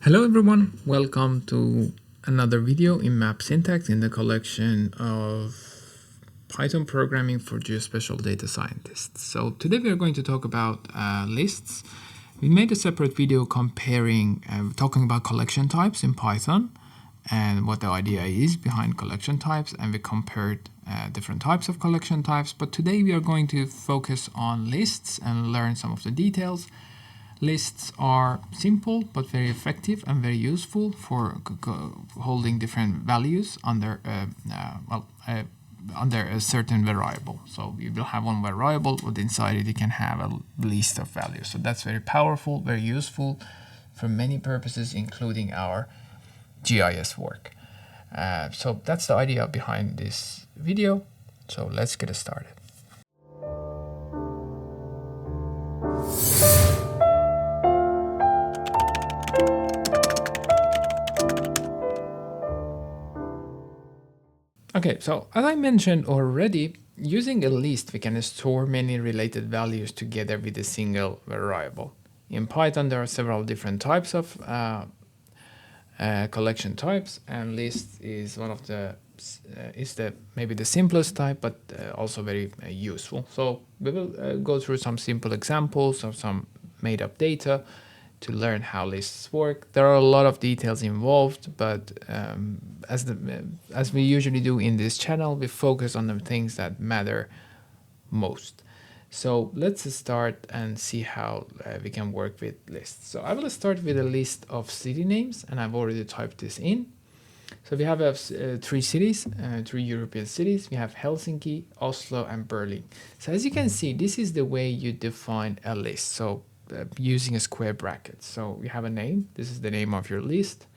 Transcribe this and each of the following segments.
Hello everyone, welcome to another video in MapSyntax in the collection of Python programming for geospatial data scientists. So today we are going to talk about lists. We made a separate video comparing, talking about collection types in Python and what the idea is behind collection types, and we compared different types of collection types. But today we are going to focus on lists and learn some of the details. Lists are simple but very effective and very useful for holding different values under under a certain variable. So you will have one variable, but inside it you can have a list of values. So that's very powerful, very useful for many purposes, including our GIS work. So that's the idea behind this video. So let's get started. Okay, so as I mentioned already, using a list, we can store many related values together with a single variable. In Python, there are several different types of collection types, and list is one of the maybe the simplest type, but also very useful. So we will go through some simple examples of some made-up data to learn how lists work. There are a lot of details involved, but as we usually do in this channel, we focus on the things that matter most. So let's start and see how we can work with lists. So I will start with a list of city names, and I've already typed this in. So we have three cities, three European cities. We have Helsinki, Oslo, and Berlin. So as you can see, this is the way you define a list. So using a square bracket. So you have a name. This is the name of your list.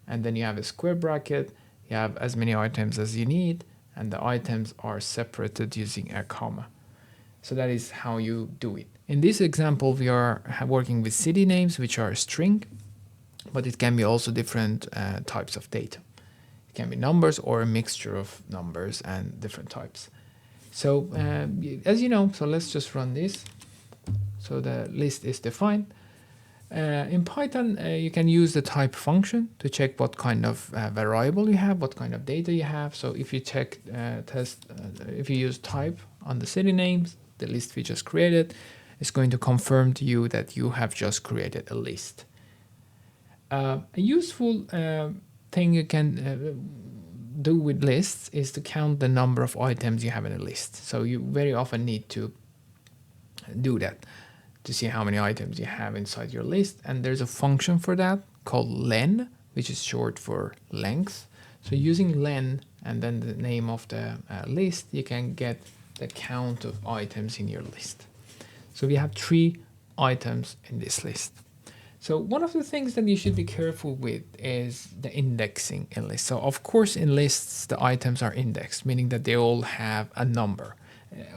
And then you have a square bracket. You have as many items as you need. And the items are separated using a comma. So that is how you do it. In this example, we are working with city names, which are a string. But it can be also different types of data. It can be numbers or a mixture of numbers and different types. So as you know, so let's just run this. So the list is defined. In Python, you can use the type function to check what kind of variable you have, what kind of data you have. So if you check if you use type on the city names, the list we just created is going to confirm to you that you have just created a list. A useful thing you can do with lists is to count the number of items you have in a list. So you very often need to do that to see how many items you have inside your list. And there's a function for that called len, which is short for length. So using len and then the name of the list, you can get the count of items in your list. So we have 3 items in this list. So one of the things that you should be careful with is the indexing in lists. So of course in lists, the items are indexed, meaning that they all have a number.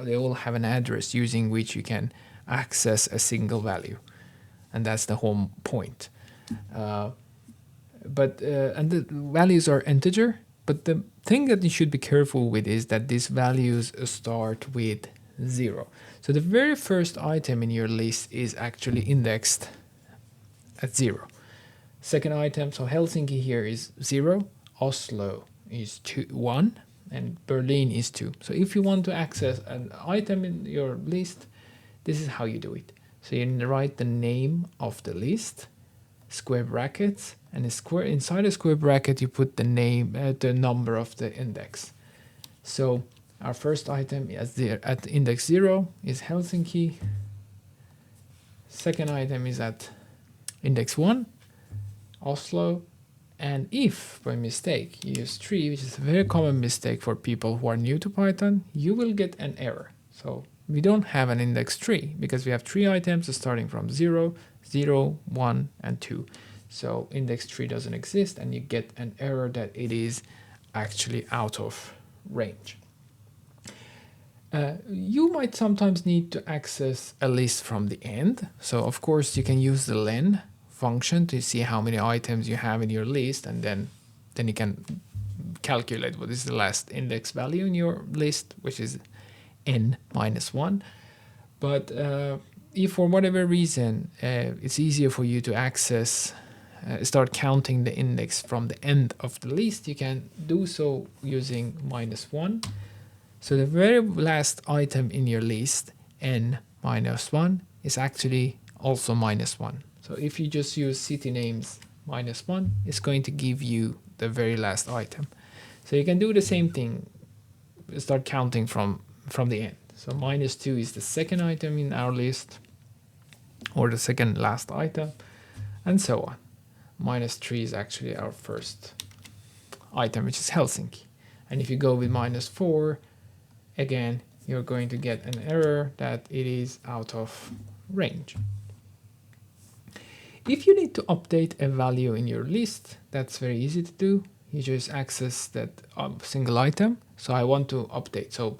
They all have an address using which you can access a single value, and that's the whole point. And the values are integer, but the thing that you should be careful with is that these values start with 0. So the very first item in your list is actually indexed at 0. Second item, so Helsinki here is 0, Oslo is 1, and Berlin is 2. So if you want to access an item in your list, this is how you do it. So you write the name of the list, square brackets, and inside a square bracket you put the name, the number of the index. So our first item at index 0 is Helsinki. Second item is at index 1, Oslo. And if by mistake you use 3, which is a very common mistake for people who are new to Python, you will get an error. So we don't have an index 3 because we have 3 items starting from 0, 0, 1, and 2. So index 3 doesn't exist, and you get an error that it is actually out of range. You might sometimes need to access a list from the end. So of course you can use the len function to see how many items you have in your list, and then you can calculate what is the last index value in your list, which is n-1. But if for whatever reason it's easier for you to access start counting the index from the end of the list, you can do so using -1. So the very last item in your list, n minus 1, is actually also -1. So if you just use city names -1, it's going to give you the very last item. So you can do the same thing, start counting from the end. So -2 is the second item in our list, or the second last item, and so on. -3 is actually our first item, which is Helsinki. And if you go with -4, again, you're going to get an error that it is out of range. If you need to update a value in your list, that's very easy to do. You just access that single item. So I want to update. So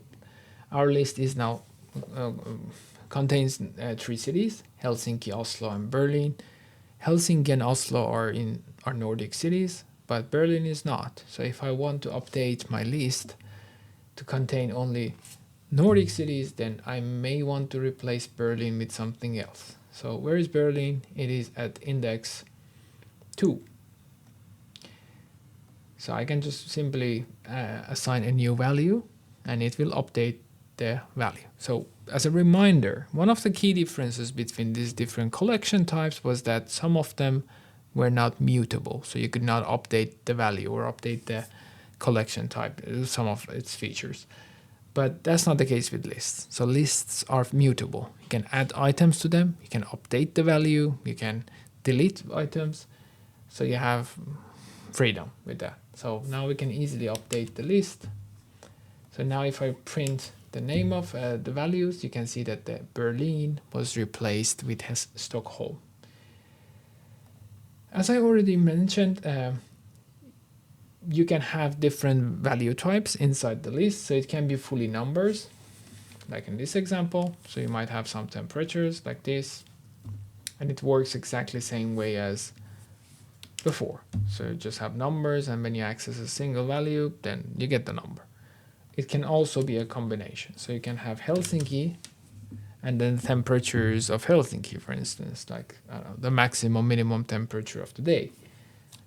our list is now contains 3 cities: Helsinki, Oslo, and Berlin. Helsinki and Oslo are Nordic cities, but Berlin is not. So if I want to update my list to contain only Nordic cities, then I may want to replace Berlin with something else. So where is Berlin? It is at index 2. So I can just simply assign a new value, and it will update the value. So as a reminder, one of the key differences between these different collection types was that some of them were not mutable. So you could not update the value or update the collection type, some of its features. But that's not the case with lists. So lists are mutable. You can add items to them, you can update the value, you can delete items. So you have freedom with that. So now we can easily update the list. So now if I print the name of the values, you can see that the Berlin was replaced with Stockholm. As I already mentioned, you can have different value types inside the list. So it can be fully numbers, like in this example. So you might have some temperatures like this, and it works exactly the same way as before. So you just have numbers, and when you access a single value, then you get the number. It can also be a combination. So you can have Helsinki and then temperatures of Helsinki, for instance, like I don't know, the maximum minimum temperature of the day.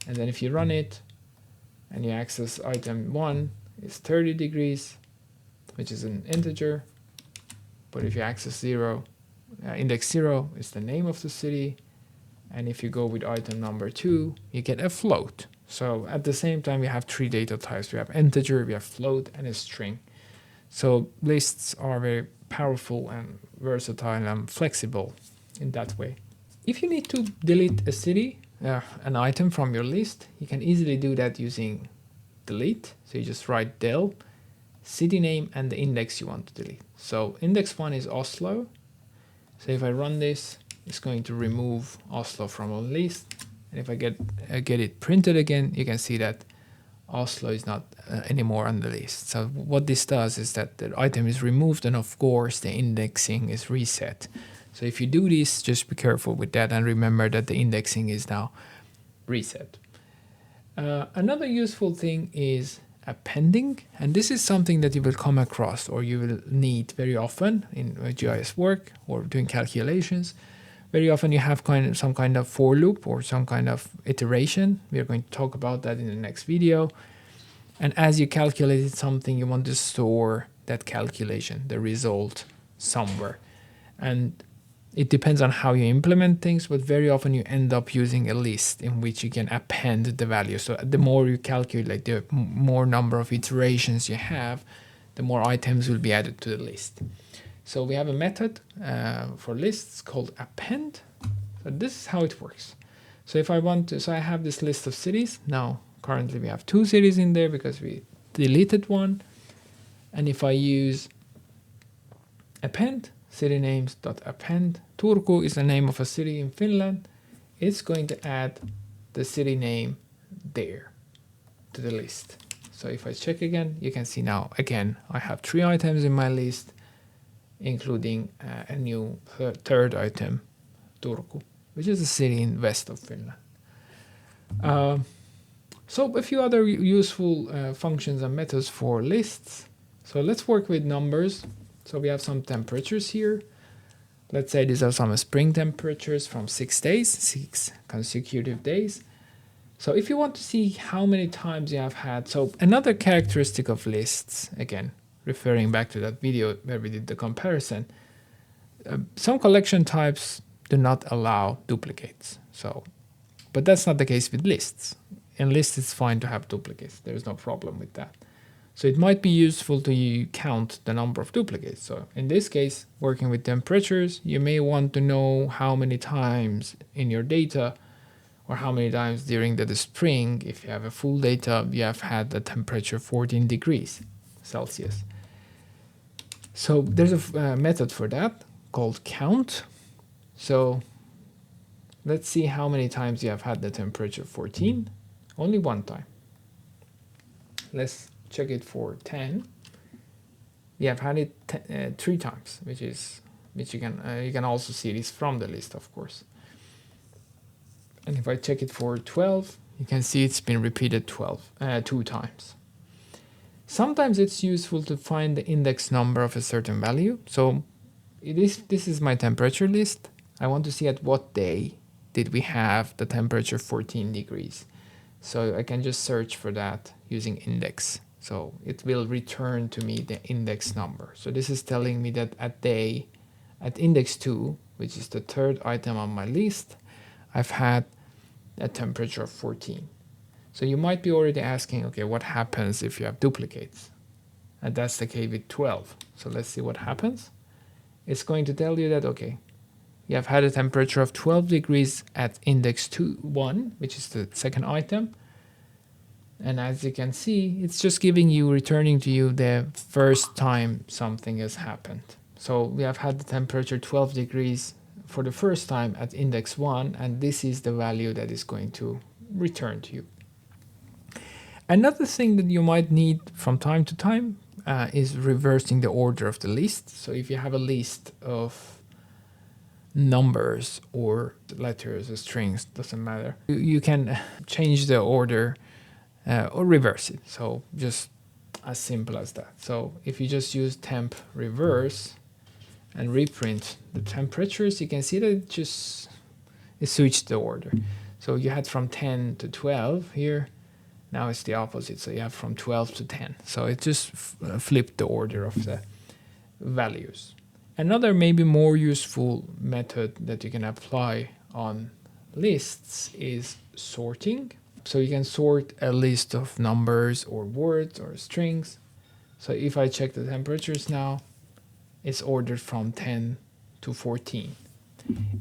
And then if you run it and you access item 1, it's 30 degrees, which is an integer. But if you access 0, index 0 is the name of the city. And if you go with item number 2, you get a float. So at the same time, we have 3 data types. We have integer, we have float, and a string. So lists are very powerful and versatile and flexible in that way. If you need to delete a city, an item from your list, you can easily do that using delete. So you just write del, city name, and the index you want to delete. So index 1 is Oslo. So if I run this, it's going to remove Oslo from a list. And if I get it printed again, you can see that Oslo is not anymore on the list. So what this does is that the item is removed, and of course the indexing is reset. So if you do this, just be careful with that and remember that the indexing is now reset. Another useful thing is appending, and this is something that you will come across or you will need very often in GIS work or doing calculations. Very often you have some kind of for loop or some kind of iteration. We are going to talk about that in the next video. And as you calculated something, you want to store that calculation, the result, somewhere. And it depends on how you implement things, but very often you end up using a list in which you can append the value. So the more you calculate, the more number of iterations you have, the more items will be added to the list. So we have a method for lists called append. So this is how it works. So if I want to, so I have this list of cities. Now, currently we have 2 cities in there because we deleted one. And if I use append, city names.append, Turku is the name of a city in Finland, it's going to add the city name there to the list. So if I check again, you can see now, again, I have 3 items in my list, including a new third item, Turku, which is a city in west of Finland. So a few other useful functions and methods for lists. So let's work with numbers. So we have some temperatures here. let's say these are some spring temperatures from 6 days, 6 consecutive days. So if you want to see how many times you have had, so another characteristic of lists, again, referring back to that video where we did the comparison, some collection types do not allow duplicates. So, but that's not the case with lists. In lists, it's fine to have duplicates. There's no problem with that. So it might be useful to count the number of duplicates. So in this case, working with temperatures, you may want to know how many times in your data or how many times during the spring, if you have a full data, you have had the temperature 14 degrees Celsius. So there's a method for that called count. So let's see how many times you have had the temperature 14. Only one time. Let's check it for 10. We have had it 3 times, which you can also see this from the list, of course. And if I check it for 12, you can see it's been repeated 2 times. Sometimes it's useful to find the index number of a certain value. So this is my temperature list. I want to see at what day did we have the temperature 14 degrees. So I can just search for that using index. So it will return to me the index number. So this is telling me that at index 2, which is the 3rd item on my list, I've had a temperature of 14. So you might be already asking, okay, what happens if you have duplicates? And that's the case with 12. So let's see what happens. It's going to tell you that, okay, you have had a temperature of 12 degrees at index 1, which is the 2nd item. And as you can see, it's just returning to you the first time something has happened. So we have had the temperature 12 degrees for the first time at index 1, and this is the value that is going to return to you. Another thing that you might need from time to time is reversing the order of the list. So if you have a list of numbers or letters or strings, doesn't matter, you can change the order or reverse it. So just as simple as that. So if you just use temp reverse and reprint the temperatures, you can see that it switched the order. So you had from 10 to 12 here. Now it's the opposite. So you have from 12 to 10. So it just flipped the order of the values. Another maybe more useful method that you can apply on lists is sorting. So you can sort a list of numbers or words or strings. So if I check the temperatures now, it's ordered from 10 to 14.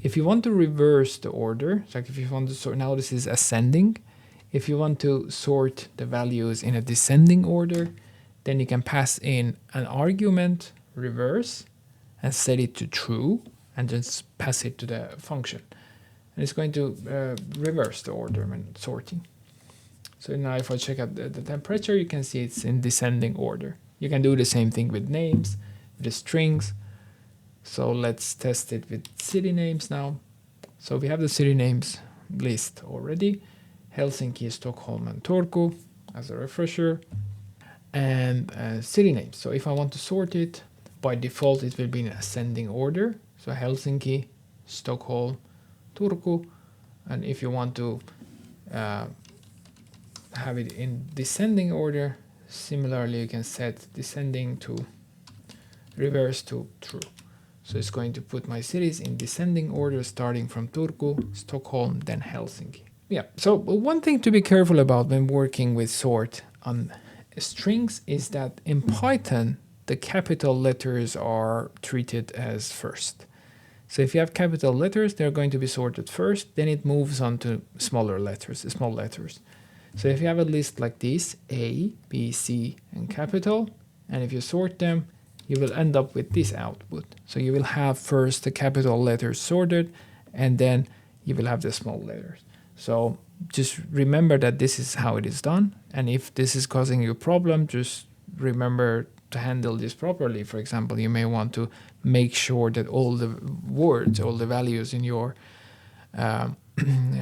If you want to reverse the order, so if you want to sort, now this is ascending. If you want to sort the values in a descending order, then you can pass in an argument, reverse, and set it to true, and just pass it to the function. And it's going to reverse the order when sorting. So now if I check out the temperature, you can see it's in descending order. You can do the same thing with names, with the strings. So let's test it with city names now. So we have the city names list already. Helsinki, Stockholm, and Turku as a refresher. And city names. So if I want to sort it, by default it will be in ascending order. So Helsinki, Stockholm, Turku. And if you want to have it in descending order, similarly you can set descending to reverse to true. So it's going to put my cities in descending order, starting from Turku, Stockholm, then Helsinki. Yeah, so one thing to be careful about when working with sort on strings is that in Python, the capital letters are treated as first. So if you have capital letters, they're going to be sorted first, then it moves on to smaller letters, small letters. So if you have a list like this, A, B, C, and capital, and if you sort them, you will end up with this output. So you will have first the capital letters sorted, and then you will have the small letters. So just remember that this is how it is done. And if this is causing you a problem, just remember to handle this properly. For example, you may want to make sure that all the words, all the values in your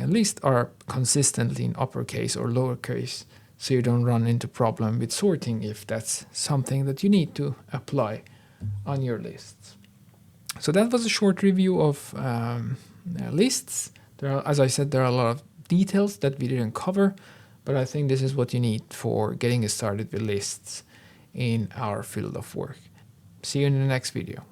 list are consistently in uppercase or lowercase, so you don't run into problem with sorting if that's something that you need to apply on your lists. So that was a short review of lists. As I said, there are a lot of details that we didn't cover, but I think this is what you need for getting started with lists in our field of work. See you in the next video.